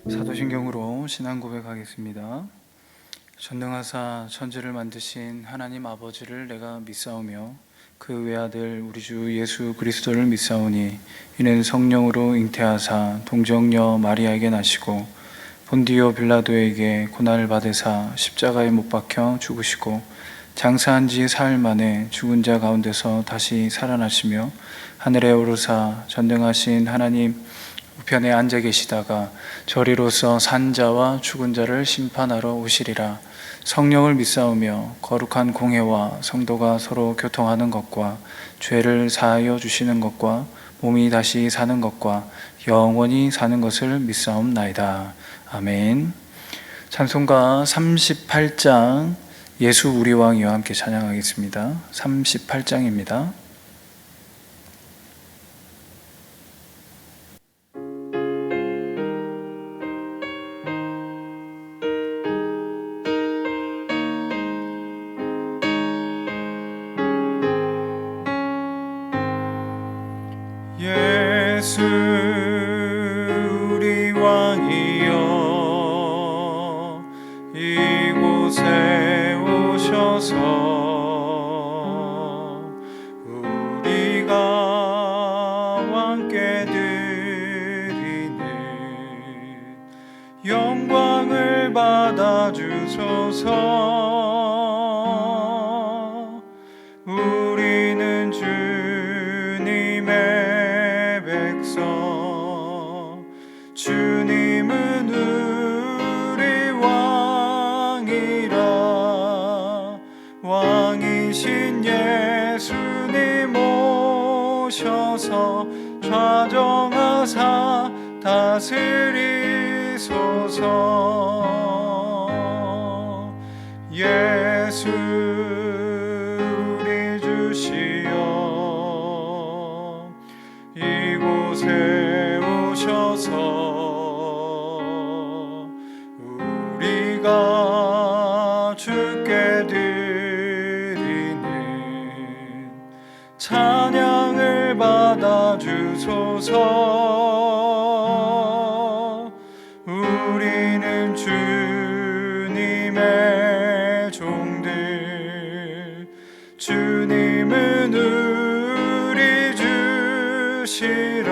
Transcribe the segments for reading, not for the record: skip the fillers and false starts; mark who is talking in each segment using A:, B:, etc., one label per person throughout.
A: 사도신경으로 신앙 고백하겠습니다. 전능하사 천지를 만드신 하나님 아버지를 내가 믿사오며 그 외아들 우리 주 예수 그리스도를 믿사오니 이는 성령으로 잉태하사 동정녀 마리아에게 나시고 본디오 빌라도에게 고난을 받으사 십자가에 못 박혀 죽으시고 장사한 지 사흘 만에 죽은 자 가운데서 다시 살아나시며 하늘에 오르사 전능하신 하나님 우편에 앉아 계시다가 저리로서 산 자와 죽은 자를 심판하러 오시리라. 성령을 믿사오며 거룩한 공회와 성도가 서로 교통하는 것과 죄를 사하여 주시는 것과 몸이 다시 사는 것과 영원히 사는 것을 믿사옵나이다. 아멘. 찬송가 38장 예수 우리 왕이와 함께 찬양하겠습니다. 38장입니다.
B: 예수 우리 왕이여 이곳에 오셔서 우리가 왕께 드리는 영광을 받아주소서. 우리는 주님의 백성, 주님은 우리 왕이라. 왕이신 예수님 오셔서 좌정하사 다스리소서. 예수 우리 주시여 이곳에 오셔서 우리가 주께 드리는 찬양을 받아주소서. 우리는 주님의 종들, 주님은 우리 주시라.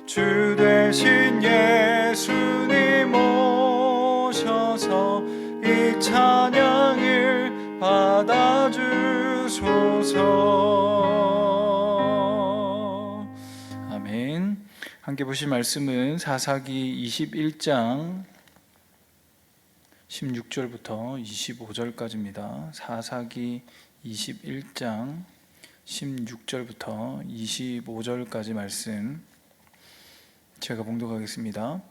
B: 주 되신 예수님 오셔서 이 찬양을 받아주소서.
A: 아멘. 함께 보실 말씀은 사사기 21장 16절부터 25절까지입니다. 사사기 21장 16절부터 25절까지 말씀 제가 봉독하겠습니다.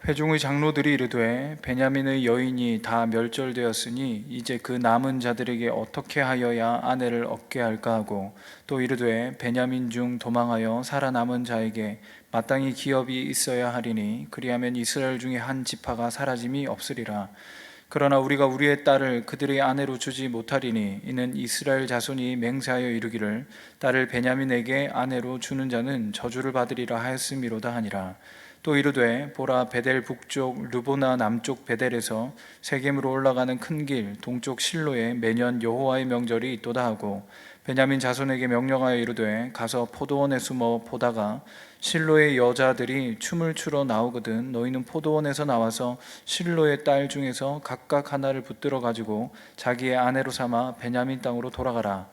A: 회중의 장로들이 이르되 베냐민의 여인이 다 멸절되었으니 이제 그 남은 자들에게 어떻게 하여야 아내를 얻게 할까 하고 또 이르되 베냐민 중 도망하여 살아남은 자에게 마땅히 기업이 있어야 하리니 그리하면 이스라엘 중에 한 지파가 사라짐이 없으리라. 그러나 우리가 우리의 딸을 그들의 아내로 주지 못하리니 이는 이스라엘 자손이 맹세하여 이르기를 딸을 베냐민에게 아내로 주는 자는 저주를 받으리라 하였음이로다 하니라. 또 이르되 보라 베델 북쪽 르보나 남쪽 베델에서 세겜으로 올라가는 큰 길 동쪽 실로에 매년 여호와의 명절이 있도다 하고 베냐민 자손에게 명령하여 이르되 가서 포도원에 숨어 보다가 실로의 여자들이 춤을 추러 나오거든 너희는 포도원에서 나와서 실로의 딸 중에서 각각 하나를 붙들어 가지고 자기의 아내로 삼아 베냐민 땅으로 돌아가라.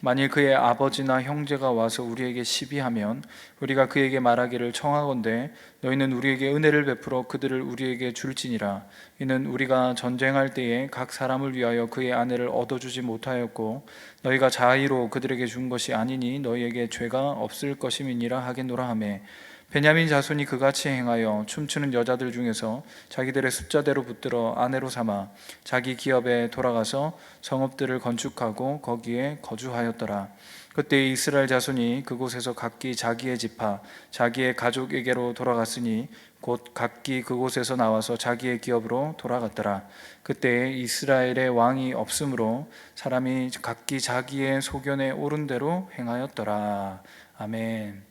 A: 만일 그의 아버지나 형제가 와서 우리에게 시비하면 우리가 그에게 말하기를 청하건대 너희는 우리에게 은혜를 베풀어 그들을 우리에게 줄지니라. 이는 우리가 전쟁할 때에 각 사람을 위하여 그의 아내를 얻어주지 못하였고 너희가 자의로 그들에게 준 것이 아니니 너희에게 죄가 없을 것임이니라 하겠노라 하매 베냐민 자손이 그같이 행하여 춤추는 여자들 중에서 자기들의 숫자대로 붙들어 아내로 삼아 자기 기업에 돌아가서 성읍들을 건축하고 거기에 거주하였더라. 그때 이스라엘 자손이 그곳에서 각기 자기의 지파 자기의 가족에게로 돌아갔으니 곧 각기 그곳에서 나와서 자기의 기업으로 돌아갔더라. 그때 이스라엘의 왕이 없으므로 사람이 각기 자기의 소견에 옳은 대로 행하였더라. 아멘.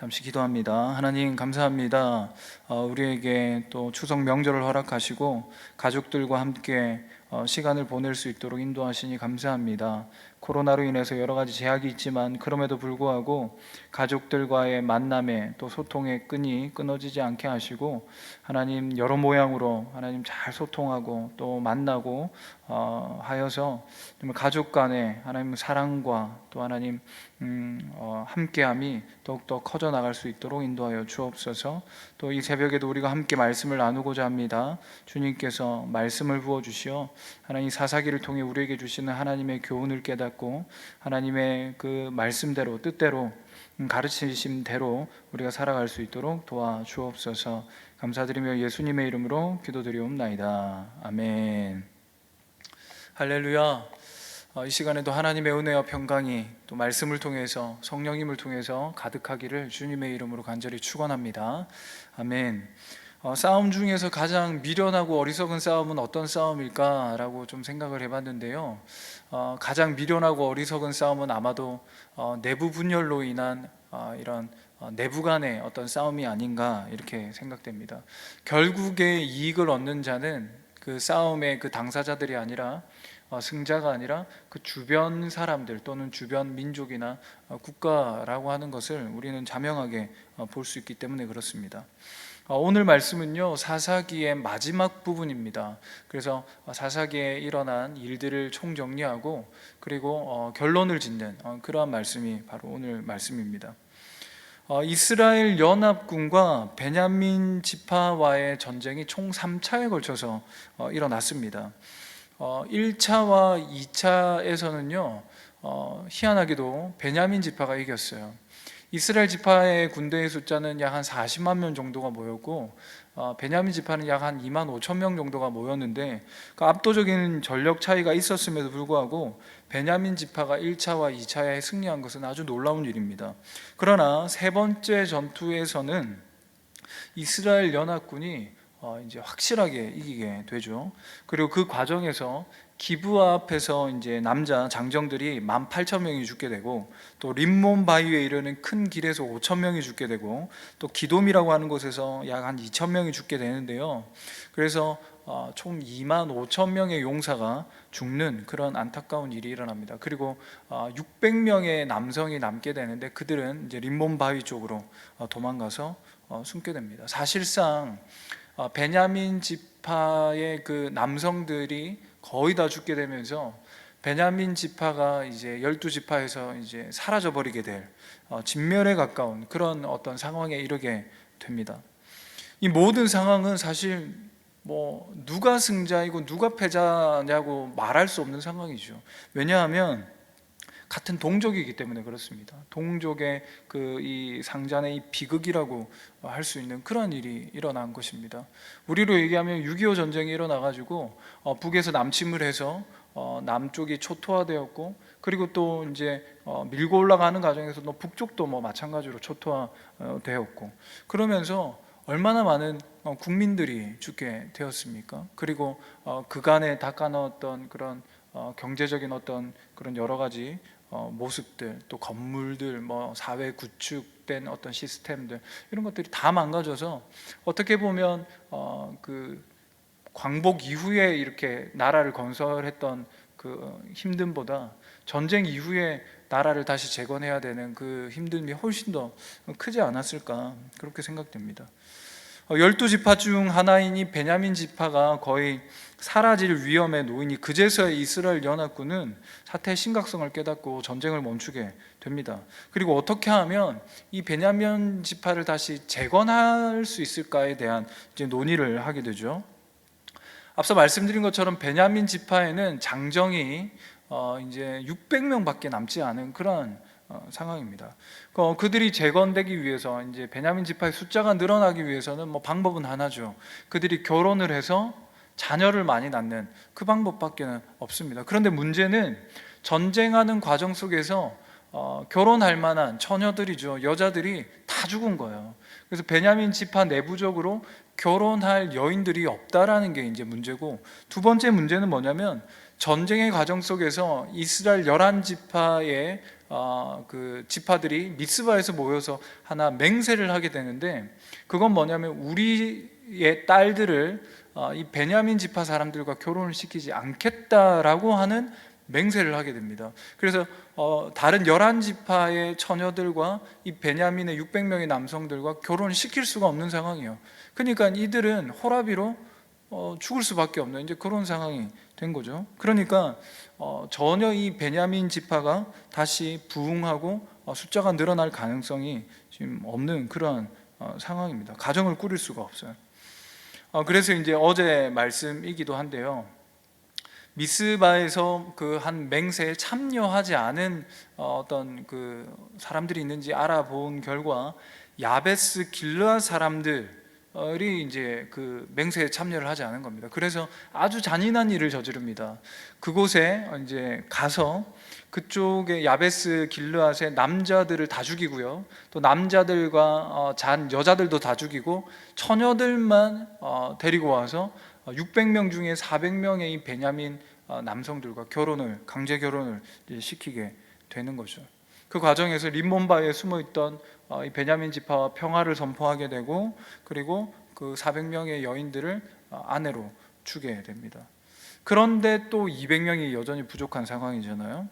A: 잠시 기도합니다. 하나님 감사합니다. 우리에게 또 추석 명절을 허락하시고 가족들과 함께 시간을 보낼 수 있도록 인도하시니 감사합니다. 코로나로 인해서 여러 가지 제약이 있지만 그럼에도 불구하고 가족들과의 만남에 또 소통의 끈이 끊어지지 않게 하시고 하나님 여러 모양으로 하나님 잘 소통하고 또 만나고 하여서 정말 가족 간의 하나님 사랑과 또 하나님 함께함이 더욱더 커져 나갈 수 있도록 인도하여 주옵소서. 또 이 새벽에도 우리가 함께 말씀을 나누고자 합니다. 주님께서 말씀을 부어주시어 하나님 사사기를 통해 우리에게 주시는 하나님의 교훈을 깨닫고 하나님의 그 말씀대로 뜻대로 가르치심대로 우리가 살아갈 수 있도록 도와주옵소서. 감사드리며 예수님의 이름으로 기도드리옵나이다. 아멘. 할렐루야. 이 시간에도 하나님의 은혜와 평강이 또 말씀을 통해서 성령님을 통해서 가득하기를 주님의 이름으로 간절히 축원합니다. 아멘. 싸움 중에서 가장 미련하고 어리석은 싸움은 어떤 싸움일까라고 좀 생각을 해봤는데요. 가장 미련하고 어리석은 싸움은 아마도 내부 분열로 인한 이런 내부 간의 어떤 싸움이 아닌가 이렇게 생각됩니다. 결국에 이익을 얻는 자는 그 싸움의 그 당사자들이 아니라 승자가 아니라 그 주변 사람들 또는 주변 민족이나 국가라고 하는 것을 우리는 자명하게 볼 수 있기 때문에 그렇습니다. 오늘 말씀은요 사사기의 마지막 부분입니다. 그래서 사사기에 일어난 일들을 총정리하고 그리고 결론을 짓는 그러한 말씀이 바로 오늘 말씀입니다. 이스라엘 연합군과 베냐민 지파와의 전쟁이 총 3차에 걸쳐서 일어났습니다. 1차와 2차에서는요 희한하게도 베냐민 지파가 이겼어요. 이스라엘 지파의 군대의 숫자는 약 한 40만 명 정도가 모였고 베냐민 지파는 약 한 2만 5천 명 정도가 모였는데 그 압도적인 전력 차이가 있었음에도 불구하고 베냐민 지파가 1차와 2차에 승리한 것은 아주 놀라운 일입니다. 그러나 세 번째 전투에서는 이스라엘 연합군이 이제 확실하게 이기게 되죠. 그리고 그 과정에서 기브아 앞에서 이제 남자 장정들이 18,000명이 죽게 되고 또 림몬 바위에 이르는 큰 길에서 5,000명이 죽게 되고 또 기돔이라고 하는 곳에서 약 한 2,000명이 죽게 되는데요. 그래서 총 25,000명의 용사가 죽는 그런 안타까운 일이 일어납니다. 그리고 600명의 남성이 남게 되는데 그들은 이제 림몬 바위 쪽으로 도망가서 숨게 됩니다. 사실상 베냐민 지파의 그 남성들이 거의 다 죽게 되면서 베냐민 지파가 이제 12지파에서 이제 사라져 버리게 될 진멸에 가까운 그런 어떤 상황에 이르게 됩니다. 이 모든 상황은 사실 뭐 누가 승자이고 누가 패자냐고 말할 수 없는 상황이죠. 왜냐하면 같은 동족이기 때문에 그렇습니다. 동족의 그 이 상잔의 이 비극이라고 할 수 있는 그런 일이 일어난 것입니다. 우리로 얘기하면 6.25 전쟁이 일어나가지고 북에서 남침을 해서 남쪽이 초토화되었고 그리고 또 이제 밀고 올라가는 과정에서 또 북쪽도 뭐 마찬가지로 초토화되었고 그러면서 얼마나 많은 국민들이 죽게 되었습니까? 그리고 그간에 닦아놓았던 그런 경제적인 어떤 그런 여러 가지 모습들 또 건물들 뭐 사회 구축된 어떤 시스템들 이런 것들이 다 망가져서 어떻게 보면 그 광복 이후에 이렇게 나라를 건설했던 그 힘듦보다 전쟁 이후에 나라를 다시 재건해야 되는 그 힘듦이 훨씬 더 크지 않았을까 그렇게 생각됩니다. 12지파 중 하나인 이 베냐민 지파가 거의 사라질 위험에 놓이니 그제서야 이스라엘 연합군은 사태의 심각성을 깨닫고 전쟁을 멈추게 됩니다. 그리고 어떻게 하면 이 베냐민 지파를 다시 재건할 수 있을까에 대한 이제 논의를 하게 되죠. 앞서 말씀드린 것처럼 베냐민 지파에는 장정이 이제 600명밖에 남지 않은 그런 상황입니다. 그들이 재건되기 위해서 이제 베냐민 지파의 숫자가 늘어나기 위해서는 뭐 방법은 하나죠. 그들이 결혼을 해서 자녀를 많이 낳는 그 방법밖에는 없습니다. 그런데 문제는 전쟁하는 과정 속에서 결혼할 만한 처녀들이죠. 여자들이 다 죽은 거예요. 그래서 베냐민 지파 내부적으로 결혼할 여인들이 없다라는 게 이제 문제고, 두 번째 문제는 뭐냐면 전쟁의 과정 속에서 이스라엘 11지파의 그 지파들이 미스바에서 모여서 하나 맹세를 하게 되는데, 그건 뭐냐면 우리의 딸들을 이 베냐민 지파 사람들과 결혼을 시키지 않겠다라고 하는 맹세를 하게 됩니다. 그래서 다른 11지파의 처녀들과 이 베냐민의 600명의 남성들과 결혼을 시킬 수가 없는 상황이에요. 그러니까 이들은 호라비로 죽을 수밖에 없는 이제 그런 상황이 된 거죠. 그러니까 전혀 이 베냐민 지파가 다시 부흥하고 숫자가 늘어날 가능성이 지금 없는 그런 상황입니다. 가정을 꾸릴 수가 없어요. 그래서 이제 어제 말씀이기도 한데요, 미스바에서 그 한 맹세에 참여하지 않은 어떤 그 사람들이 있는지 알아본 결과 야베스 길르앗 사람들이 이제 그 맹세에 참여를 하지 않은 겁니다. 그래서 아주 잔인한 일을 저지릅니다. 그곳에 이제 가서 그쪽에 야베스 길르앗의 남자들을 다 죽이고요, 또 남자들과 잔 여자들도 다 죽이고 처녀들만 데리고 와서 600명 중에 400명의 이 베냐민 남성들과 강제 결혼을 시키게 되는 거죠. 그 과정에서 림몬바에 숨어있던 이 베냐민 지파와 평화를 선포하게 되고, 그리고 그 400명의 여인들을 아내로 주게 됩니다. 그런데 또 200명이 여전히 부족한 상황이잖아요.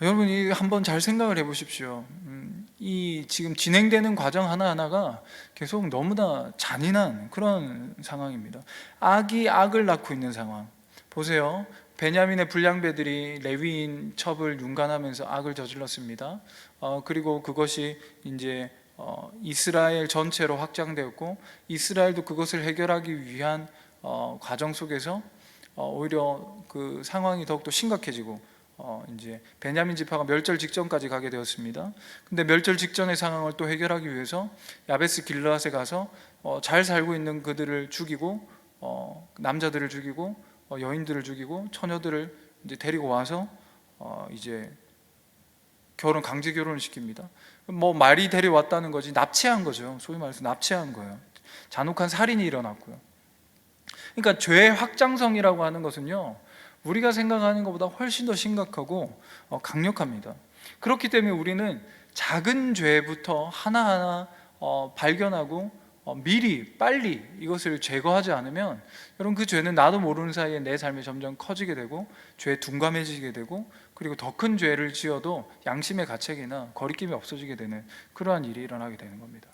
A: 여러분이 한번 잘 생각을 해보십시오. 이 지금 진행되는 과정 하나하나가 계속 너무나 잔인한 그런 상황입니다. 악이 악을 낳고 있는 상황. 보세요. 베냐민의 불량배들이 레위인 첩을 윤관하면서 악을 저질렀습니다. 그리고 그것이 이제 이스라엘 전체로 확장되었고, 이스라엘도 그것을 해결하기 위한 과정 속에서 오히려 그 상황이 더욱더 심각해지고, 이제 베냐민 지파가 멸절 직전까지 가게 되었습니다. 근데 멸절 직전의 상황을 또 해결하기 위해서 야베스 길르앗에 가서 잘 살고 있는 그들을 죽이고, 남자들을 죽이고, 여인들을 죽이고, 처녀들을 이제 데리고 와서 이제 강제 결혼을 시킵니다. 뭐 말이 데려왔다는 거지 납치한 거죠. 소위 말해서 납치한 거예요. 잔혹한 살인이 일어났고요. 그러니까 죄의 확장성이라고 하는 것은요, 우리가 생각하는 것보다 훨씬 더 심각하고 강력합니다. 그렇기 때문에 우리는 작은 죄부터 하나하나 발견하고 미리 빨리 이것을 제거하지 않으면, 여러분, 그 죄는 나도 모르는 사이에 내 삶에 점점 커지게 되고 죄에 둔감해지게 되고, 그리고 더 큰 죄를 지어도 양심의 가책이나 거리낌이 없어지게 되는 그러한 일이 일어나게 되는 겁니다.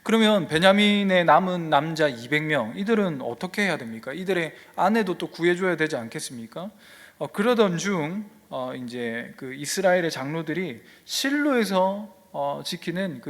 A: 그러면 베냐민의 남은 남자 200명, 이들은 어떻게 해야 됩니까? 이들의 아내도 또 구해줘야 되지 않겠습니까? 그러던 중 이제 그 이스라엘의 장로들이 실로에서 지키는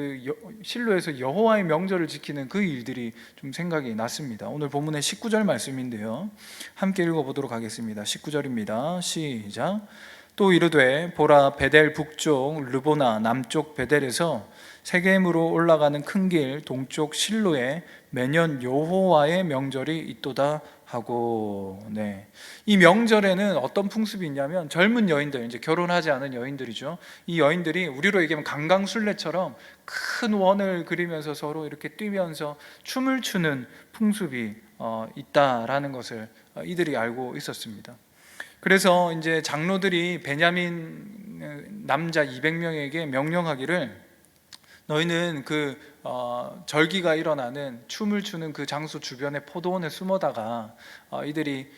A: 실로에서 여호와의 명절을 지키는 그 일들이 좀 생각이 났습니다. 오늘 본문의 19절 말씀인데요, 함께 읽어보도록 하겠습니다. 19절입니다. 시작. 또 이르되 보라, 베델 북쪽 르보나 남쪽 베델에서 세겜으로 올라가는 큰 길 동쪽 실로에 매년 여호와의 명절이 있도다 하고. 네, 이 명절에는 어떤 풍습이 있냐면, 젊은 여인들, 이제 결혼하지 않은 여인들이죠. 이 여인들이 우리로 얘기하면 강강술래처럼 큰 원을 그리면서 서로 이렇게 뛰면서 춤을 추는 풍습이 있다라는 것을 이들이 알고 있었습니다. 그래서 이제 장로들이 베냐민 남자 200명에게 명령하기를, 너희는 그 절기가 일어나는 춤을 추는 그 장소 주변의 포도원에 숨어다가 이들이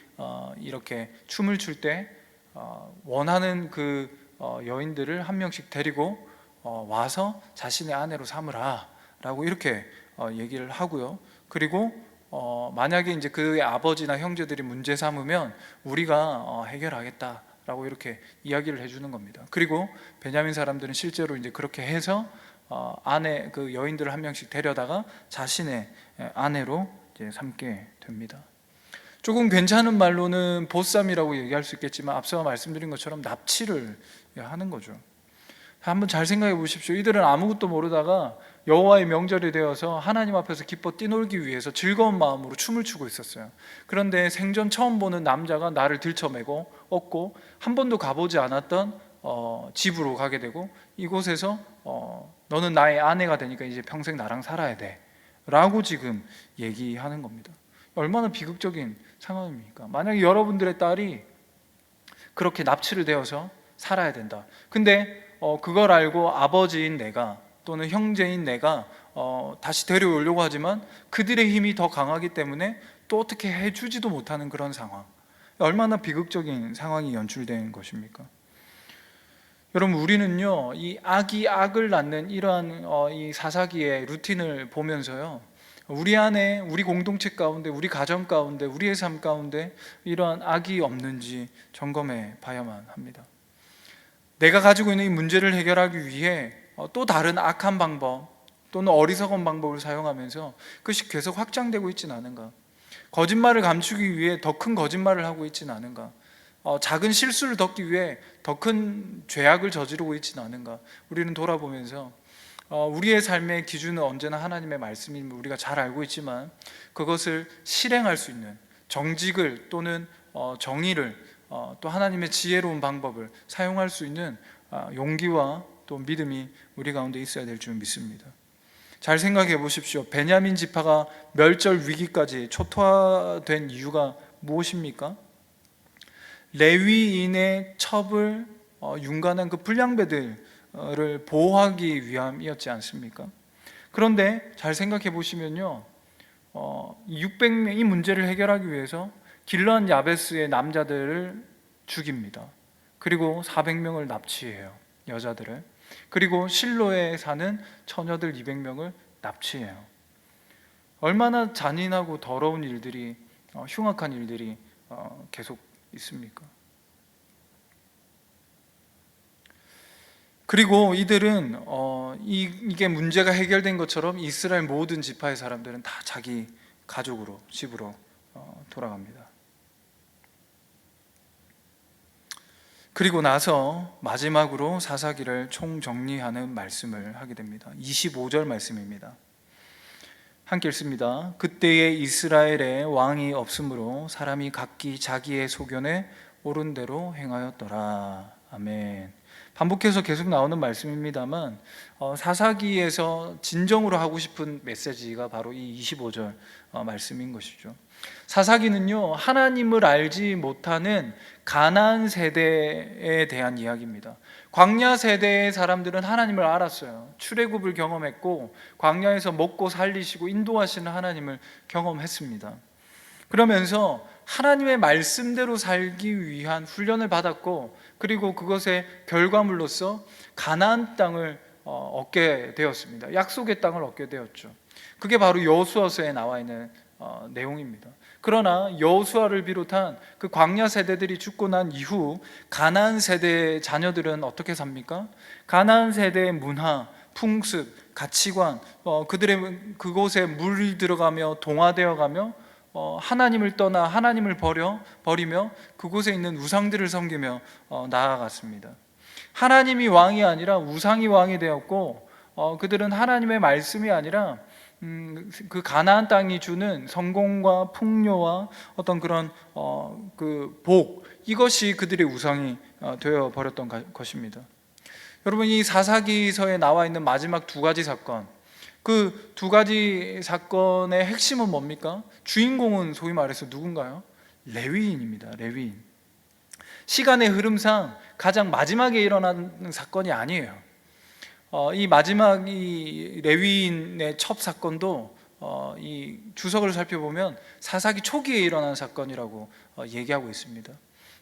A: 이렇게 춤을 출 때 원하는 그 여인들을 한 명씩 데리고 와서 자신의 아내로 삼으라 라고 이렇게 얘기를 하고요. 그리고 만약에 이제 그의 아버지나 형제들이 문제 삼으면 우리가 해결하겠다라고 이렇게 이야기를 해주는 겁니다. 그리고 베냐민 사람들은 실제로 이제 그렇게 해서 아내 그 여인들을 한 명씩 데려다가 자신의 아내로 이제 삼게 됩니다. 조금 괜찮은 말로는 보쌈이라고 얘기할 수 있겠지만, 앞서 말씀드린 것처럼 납치를 하는 거죠. 한번 잘 생각해 보십시오. 이들은 아무것도 모르다가 여호와의 명절이 되어서 하나님 앞에서 기뻐 뛰놀기 위해서 즐거운 마음으로 춤을 추고 있었어요. 그런데 생전 처음 보는 남자가 나를 들쳐매고 얻고 한 번도 가보지 않았던 집으로 가게 되고, 이곳에서 너는 나의 아내가 되니까 이제 평생 나랑 살아야 돼 라고 지금 얘기하는 겁니다. 얼마나 비극적인 상황입니까? 만약에 여러분들의 딸이 그렇게 납치를 되어서 살아야 된다. 근데 그걸 알고 아버지인 내가 또는 형제인 내가 다시 데려오려고 하지만 그들의 힘이 더 강하기 때문에 또 어떻게 해주지도 못하는 그런 상황. 얼마나 비극적인 상황이 연출된 것입니까? 여러분, 우리는요, 이 악이 악을 낳는 이러한 이 사사기의 루틴을 보면서요, 우리 안에, 우리 공동체 가운데, 우리 가정 가운데, 우리의 삶 가운데 이러한 악이 없는지 점검해 봐야만 합니다. 내가 가지고 있는 이 문제를 해결하기 위해 또 다른 악한 방법 또는 어리석은 방법을 사용하면서 그것이 계속 확장되고 있지는 않은가? 거짓말을 감추기 위해 더 큰 거짓말을 하고 있지는 않은가? 작은 실수를 덮기 위해 더 큰 죄악을 저지르고 있지는 않은가? 우리는 돌아보면서 우리의 삶의 기준은 언제나 하나님의 말씀임을 우리가 잘 알고 있지만 그것을 실행할 수 있는 정직을 또는 정의를 또 하나님의 지혜로운 방법을 사용할 수 있는 용기와 또 믿음이 우리 가운데 있어야 될 줄 믿습니다. 잘 생각해 보십시오. 베냐민 지파가 멸절 위기까지 초토화된 이유가 무엇입니까? 레위인의 첩을 윤관한 그 불량배들을 보호하기 위함이었지 않습니까? 그런데 잘 생각해 보시면요, 600명 이 문제를 해결하기 위해서 길르앗 야베스의 남자들을 죽입니다. 그리고 400명을 납치해요, 여자들을. 그리고 실로에 사는 처녀들 200명을 납치해요. 얼마나 잔인하고 더러운 일들이, 흉악한 일들이 계속 있습니까? 그리고 이들은 이게 문제가 해결된 것처럼 이스라엘 모든 지파의 사람들은 다 자기 가족으로, 집으로 돌아갑니다. 그리고 나서 마지막으로 사사기를 총정리하는 말씀을 하게 됩니다. 25절 말씀입니다. 함께 읽습니다. 그때에 이스라엘에 왕이 없으므로 사람이 각기 자기의 소견에 옳은 대로 행하였더라. 아멘. 반복해서 계속 나오는 말씀입니다만 사사기에서 진정으로 하고 싶은 메시지가 바로 이 25절 말씀인 것이죠. 사사기는요, 하나님을 알지 못하는 가나안 세대에 대한 이야기입니다. 광야 세대의 사람들은 하나님을 알았어요. 출애굽을 경험했고 광야에서 먹고 살리시고 인도하시는 하나님을 경험했습니다. 그러면서 하나님의 말씀대로 살기 위한 훈련을 받았고, 그리고 그것의 결과물로서 가나안 땅을 얻게 되었습니다. 약속의 땅을 얻게 되었죠. 그게 바로 여호수아서에 나와 있는 내용입니다. 그러나 여호수아를 비롯한 그 광야 세대들이 죽고 난 이후 가나안 세대의 자녀들은 어떻게 삽니까? 가나안 세대의 문화, 풍습, 가치관, 그들의 그곳에 물들어가며 동화되어가며 하나님을 떠나 하나님을 버리며 그곳에 있는 우상들을 섬기며 나아갔습니다. 하나님이 왕이 아니라 우상이 왕이 되었고, 그들은 하나님의 말씀이 아니라 그 가나안 땅이 주는 성공과 풍요와 어떤 그런 그 복, 이것이 그들의 우상이 되어 버렸던 것입니다. 여러분, 이 사사기서에 나와 있는 마지막 두 가지 사건, 그 두 가지 사건의 핵심은 뭡니까? 주인공은 소위 말해서 누군가요? 레위인입니다. 레위인. 시간의 흐름상 가장 마지막에 일어난 사건이 아니에요. 이 마지막 이 레위인의 첩 사건도 이 주석을 살펴보면 사사기 초기에 일어난 사건이라고 얘기하고 있습니다.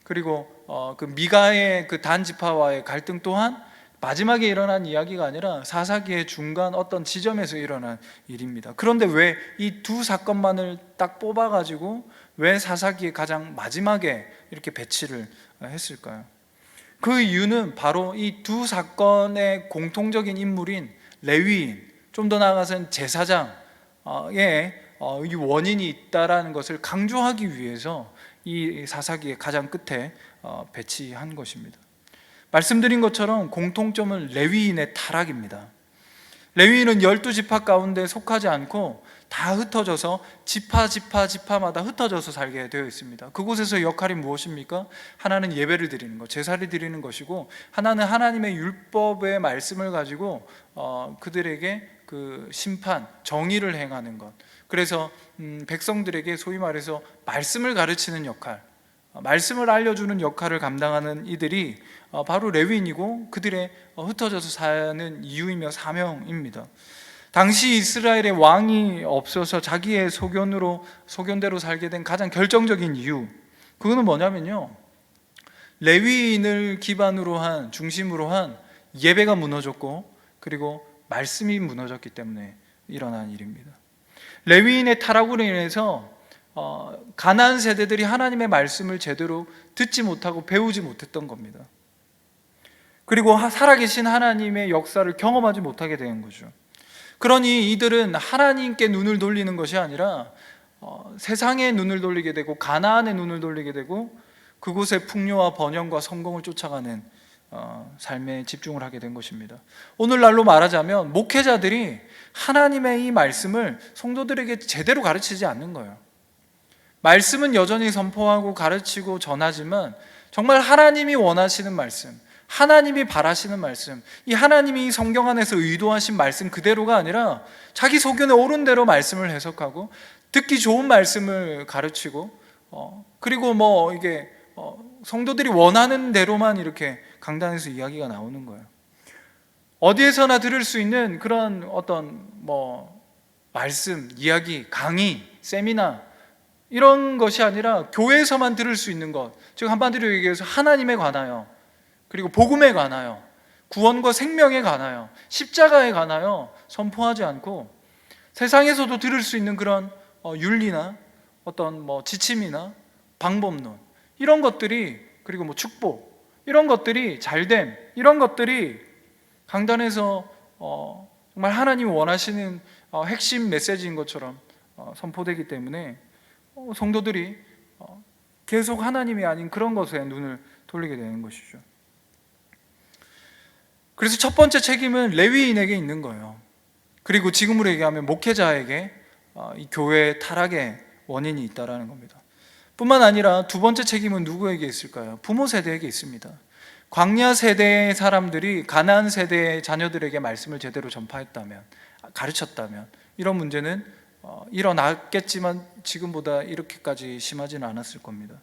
A: 그리고 그 미가의 그 단 지파와의 갈등 또한 마지막에 일어난 이야기가 아니라 사사기의 중간 어떤 지점에서 일어난 일입니다. 그런데 왜 이 두 사건만을 딱 뽑아가지고 왜 사사기의 가장 마지막에 이렇게 배치를 했을까요? 그 이유는 바로 이 두 사건의 공통적인 인물인 레위인, 좀 더 나아가서는 제사장의 이 원인이 있다라는 것을 강조하기 위해서 이 사사기의 가장 끝에 배치한 것입니다. 말씀드린 것처럼 공통점은 레위인의 타락입니다. 레위인은 12지파 가운데 속하지 않고 다 흩어져서 지파마다 흩어져서 살게 되어 있습니다. 그곳에서 역할이 무엇입니까? 하나는 예배를 드리는 것, 제사를 드리는 것이고, 하나는 하나님의 율법의 말씀을 가지고 그들에게 그 심판, 정의를 행하는 것. 그래서 백성들에게 소위 말해서 말씀을 가르치는 역할, 말씀을 알려주는 역할을 감당하는 이들이 바로 레위인이고 그들의 흩어져서 사는 이유이며 사명입니다. 당시 이스라엘의 왕이 없어서 자기의 소견대로 살게 된 가장 결정적인 이유, 그거는 뭐냐면요, 레위인을 기반으로 한, 중심으로 한 예배가 무너졌고 그리고 말씀이 무너졌기 때문에 일어난 일입니다. 레위인의 타락으로 인해서 가나안 세대들이 하나님의 말씀을 제대로 듣지 못하고 배우지 못했던 겁니다. 그리고 살아계신 하나님의 역사를 경험하지 못하게 된 거죠. 그러니 이들은 하나님께 눈을 돌리는 것이 아니라 세상에 눈을 돌리게 되고 가나안에 눈을 돌리게 되고 그곳의 풍요와 번영과 성공을 쫓아가는 삶에 집중을 하게 된 것입니다. 오늘날로 말하자면 목회자들이 하나님의 이 말씀을 성도들에게 제대로 가르치지 않는 거예요. 말씀은 여전히 선포하고 가르치고 전하지만 정말 하나님이 원하시는 말씀, 하나님이 바라시는 말씀, 이 하나님이 성경 안에서 의도하신 말씀 그대로가 아니라 자기 소견에 옳은 대로 말씀을 해석하고 듣기 좋은 말씀을 가르치고 그리고 이게 성도들이 원하는 대로만 이렇게 강단에서 이야기가 나오는 거예요. 어디에서나 들을 수 있는 그런 어떤 말씀, 이야기, 강의, 세미나 이런 것이 아니라 교회에서만 들을 수 있는 것, 즉 한마디로 얘기해서 하나님에 관하여, 그리고 복음에 관하여, 구원과 생명에 관하여, 십자가에 관하여 선포하지 않고 세상에서도 들을 수 있는 그런 윤리나 어떤 지침이나 방법론 이런 것들이, 그리고 축복 이런 것들이, 잘됨 이런 것들이 강단에서 정말 하나님이 원하시는 핵심 메시지인 것처럼 선포되기 때문에 성도들이 계속 하나님이 아닌 그런 것에 눈을 돌리게 되는 것이죠. 그래서 첫 번째 책임은 레위인에게 있는 거예요. 그리고 지금으로 얘기하면 목회자에게 이 교회의 타락의 원인이 있다라는 겁니다. 뿐만 아니라 두 번째 책임은 누구에게 있을까요? 부모 세대에게 있습니다. 광야 세대의 사람들이 가나안 세대의 자녀들에게 말씀을 제대로 전파했다면, 가르쳤다면 이런 문제는 일어났겠지만 지금보다 이렇게까지 심하지는 않았을 겁니다.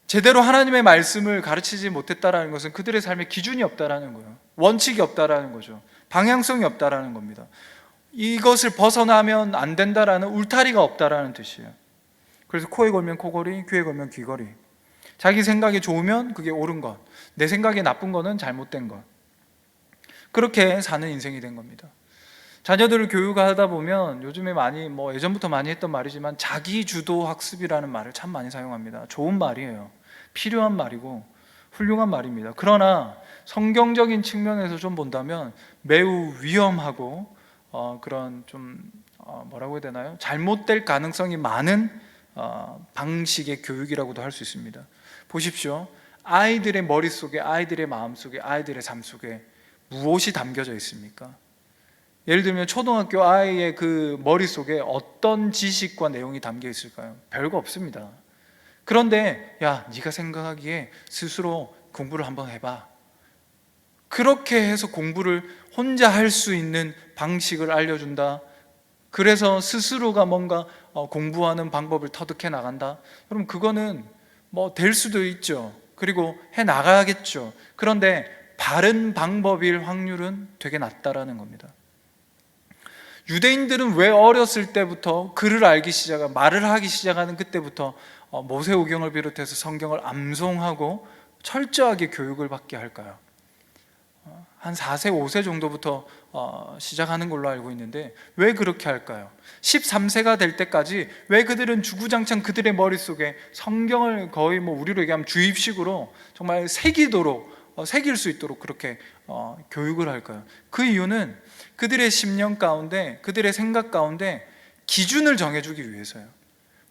A: 제대로 하나님의 말씀을 가르치지 못했다라는 것은 그들의 삶에 기준이 없다라는 거예요. 원칙이 없다라는 거죠. 방향성이 없다라는 겁니다. 이것을 벗어나면 안 된다라는 울타리가 없다라는 뜻이에요. 그래서 코에 걸면 코걸이, 귀에 걸면 귀걸이. 자기 생각이 좋으면 그게 옳은 것, 내 생각이 나쁜 거는 잘못된 것. 그렇게 사는 인생이 된 겁니다. 자녀들을 교육하다 보면 요즘에 많이 예전부터 많이 했던 말이지만 자기주도 학습이라는 말을 참 많이 사용합니다. 좋은 말이에요. 필요한 말이고 훌륭한 말입니다. 그러나 성경적인 측면에서 좀 본다면 매우 위험하고 그런 좀 뭐라고 해야 되나요? 잘못될 가능성이 많은 방식의 교육이라고도 할 수 있습니다. 보십시오. 아이들의 머릿속에, 아이들의 마음속에, 아이들의 삶 속에 무엇이 담겨져 있습니까? 예를 들면 초등학교 아이의 그 머릿속에 어떤 지식과 내용이 담겨 있을까요? 별거 없습니다. 그런데 야, 네가 생각하기에 스스로 공부를 한번 해봐. 그렇게 해서 공부를 혼자 할 수 있는 방식을 알려준다. 그래서 스스로가 뭔가 공부하는 방법을 터득해 나간다. 그럼 그거는 될 수도 있죠. 그리고 해 나가야겠죠. 그런데 바른 방법일 확률은 되게 낮다라는 겁니다. 유대인들은 왜 어렸을 때부터 글을 알기 시작하고 말을 하기 시작하는 그때부터 모세오경을 비롯해서 성경을 암송하고 철저하게 교육을 받게 할까요? 한 4세, 5세 정도부터 시작하는 걸로 알고 있는데 왜 그렇게 할까요? 13세가 될 때까지 왜 그들은 주구장창 그들의 머릿속에 성경을 거의 우리로 얘기하면 주입식으로 정말 새길 수 있도록 그렇게 교육을 할까요? 그 이유는 그들의 심령 가운데, 그들의 생각 가운데 기준을 정해주기 위해서요.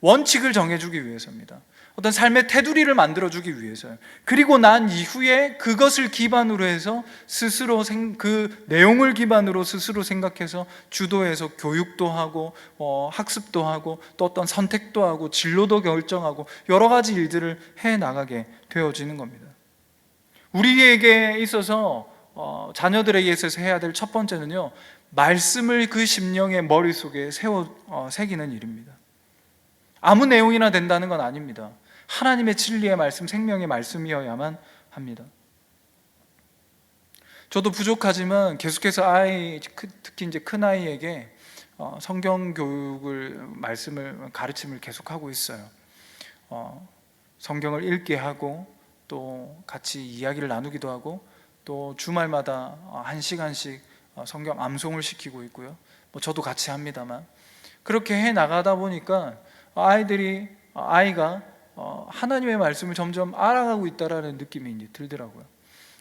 A: 원칙을 정해주기 위해서입니다. 어떤 삶의 테두리를 만들어주기 위해서요. 그리고 난 이후에 그것을 기반으로 해서 스스로 그 내용을 기반으로 스스로 생각해서 주도해서 교육도 하고 학습도 하고 또 어떤 선택도 하고 진로도 결정하고 여러 가지 일들을 해나가게 되어지는 겁니다. 우리에게 있어서 자녀들에게 있어서 해야 될 첫 번째는요, 말씀을 그 심령의 머릿속에 새기는 일입니다. 아무 내용이나 된다는 건 아닙니다. 하나님의 진리의 말씀, 생명의 말씀이어야만 합니다. 저도 부족하지만 계속해서 특히 이제 큰 아이에게 성경 교육을 가르침을 계속하고 있어요. 성경을 읽게 하고 또 같이 이야기를 나누기도 하고 또 주말마다 1시간씩 성경 암송을 시키고 있고요. 저도 같이 합니다만 그렇게 해 나가다 보니까 아이가 하나님의 말씀을 점점 알아가고 있다라는 느낌이 이제 들더라고요.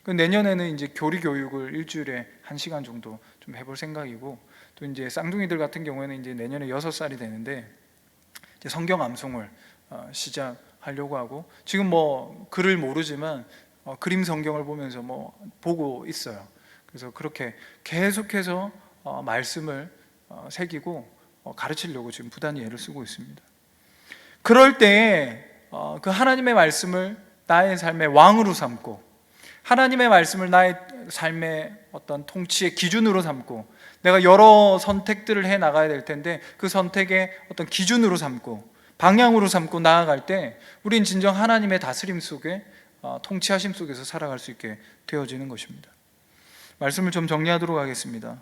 A: 내년에는 이제 교리 교육을 일주일에 1시간 정도 좀 해볼 생각이고, 또 이제 쌍둥이들 같은 경우에는 이제 내년에 6살이 되는데 이제 성경 암송을 시작하려고 하고, 지금 글을 모르지만 그림 성경을 보면서 보고 있어요. 그래서 그렇게 계속해서 말씀을 새기고 가르치려고 지금 부단히 애를 쓰고 있습니다. 그럴 때에 그 하나님의 말씀을 나의 삶의 왕으로 삼고, 하나님의 말씀을 나의 삶의 어떤 통치의 기준으로 삼고, 내가 여러 선택들을 해 나가야 될 텐데 그 선택의 어떤 기준으로 삼고 방향으로 삼고 나아갈 때 우린 진정 하나님의 다스림 속에 통치하심 속에서 살아갈 수 있게 되어지는 것입니다. 말씀을 좀 정리하도록 하겠습니다.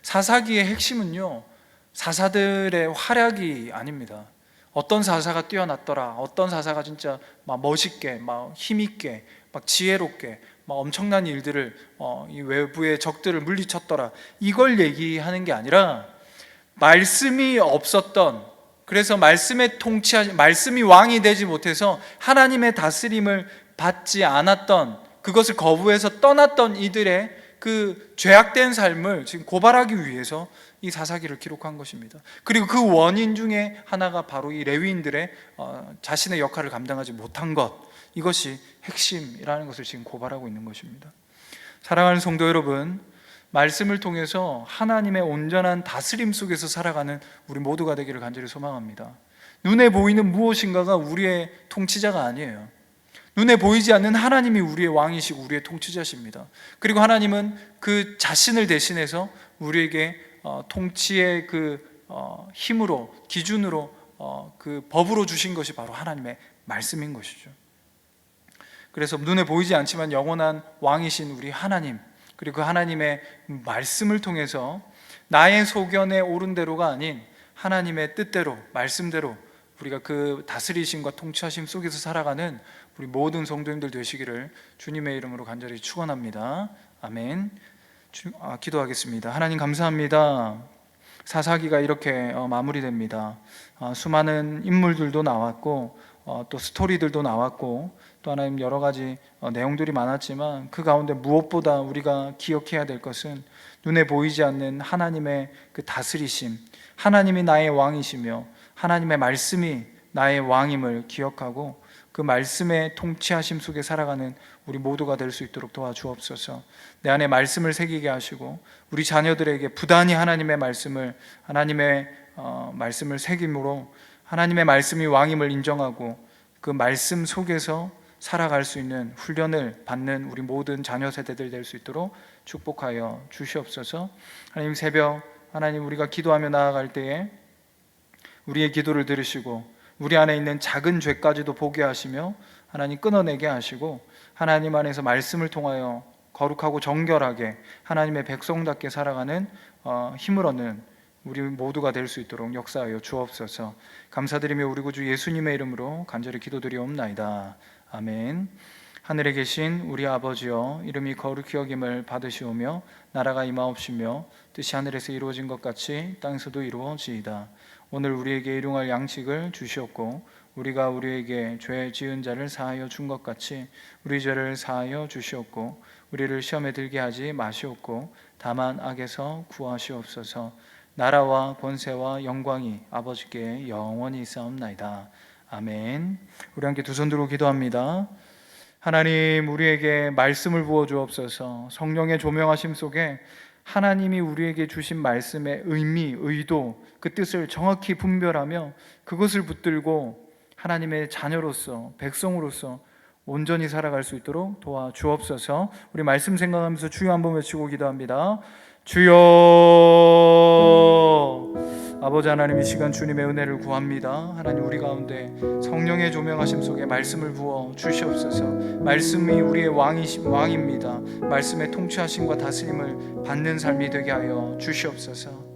A: 사사기의 핵심은요, 사사들의 활약이 아닙니다. 어떤 사사가 뛰어났더라, 어떤 사사가 진짜 막 멋있게, 막 힘있게, 막 지혜롭게 막 엄청난 일들을 이 외부의 적들을 물리쳤더라, 이걸 얘기하는 게 아니라 말씀이 없었던, 그래서 말씀이 왕이 되지 못해서 하나님의 다스림을 받지 않았던, 그것을 거부해서 떠났던 이들의 그 죄악된 삶을 지금 고발하기 위해서 이 사사기를 기록한 것입니다. 그리고 그 원인 중에 하나가 바로 이 레위인들의 자신의 역할을 감당하지 못한 것, 이것이 핵심이라는 것을 지금 고발하고 있는 것입니다. 사랑하는 성도 여러분, 말씀을 통해서 하나님의 온전한 다스림 속에서 살아가는 우리 모두가 되기를 간절히 소망합니다. 눈에 보이는 무엇인가가 우리의 통치자가 아니에요. 눈에 보이지 않는 하나님이 우리의 왕이시고 우리의 통치자십니다. 그리고 하나님은 그 자신을 대신해서 우리에게 통치의 그 힘으로, 기준으로, 그 법으로 주신 것이 바로 하나님의 말씀인 것이죠. 그래서 눈에 보이지 않지만 영원한 왕이신 우리 하나님, 그리고 그 하나님의 말씀을 통해서 나의 소견에 옳은 대로가 아닌 하나님의 뜻대로, 말씀대로 우리가 그 다스리심과 통치하심 속에서 살아가는 우리 모든 성도님들 되시기를 주님의 이름으로 간절히 축원합니다. 아멘. 기도하겠습니다. 하나님 감사합니다. 사사기가 이렇게 마무리됩니다. 수많은 인물들도 나왔고 또 스토리들도 나왔고 또 하나님 여러 가지 내용들이 많았지만 그 가운데 무엇보다 우리가 기억해야 될 것은 눈에 보이지 않는 하나님의 그 다스리심, 하나님이 나의 왕이시며 하나님의 말씀이 나의 왕임을 기억하고 그 말씀의 통치하심 속에 살아가는 우리 모두가 될 수 있도록 도와주옵소서. 내 안에 말씀을 새기게 하시고 우리 자녀들에게 부단히 하나님의 말씀을 새김으로 하나님의 말씀이 왕임을 인정하고 그 말씀 속에서 살아갈 수 있는 훈련을 받는 우리 모든 자녀 세대들 될 수 있도록 축복하여 주시옵소서. 하나님, 새벽 하나님 우리가 기도하며 나아갈 때에 우리의 기도를 들으시고 우리 안에 있는 작은 죄까지도 보게 하시며 하나님 끊어내게 하시고 하나님 안에서 말씀을 통하여 거룩하고 정결하게 하나님의 백성답게 살아가는 힘을 얻는 우리 모두가 될 수 있도록 역사하여 주옵소서. 감사드리며 우리 구주 예수님의 이름으로 간절히 기도드리옵나이다. 아멘. 하늘에 계신 우리 아버지여, 이름이 거룩히 여김을 받으시오며 나라가 임하옵시며 뜻이 하늘에서 이루어진 것 같이 땅에서도 이루어지이다. 오늘 우리에게 일용할 양식을 주시옵고 우리가 우리에게 죄 지은 자를 사하여 준 것 같이 우리 죄를 사하여 주시옵고 우리를 시험에 들게 하지 마시옵고 다만 악에서 구하시옵소서. 나라와 권세와 영광이 아버지께 영원히 있사옵나이다. 아멘. 우리 함께 두 손 들고 기도합니다. 하나님, 우리에게 말씀을 부어 주옵소서. 성령의 조명하심 속에 하나님이 우리에게 주신 말씀의 의미, 의도, 그 뜻을 정확히 분별하며 그것을 붙들고 하나님의 자녀로서, 백성으로서 온전히 살아갈 수 있도록 도와주옵소서. 우리 말씀 생각하면서 주여 한번 외치고 기도합니다. 주여. 아버지 하나님, 이 시간 주님의 은혜를 구합니다. 하나님, 우리 가운데 성령의 조명하심 속에 말씀을 부어 주시옵소서. 말씀이 우리의 왕입니다. 말씀의 통치하심과 다스림을 받는 삶이 되게 하여 주시옵소서.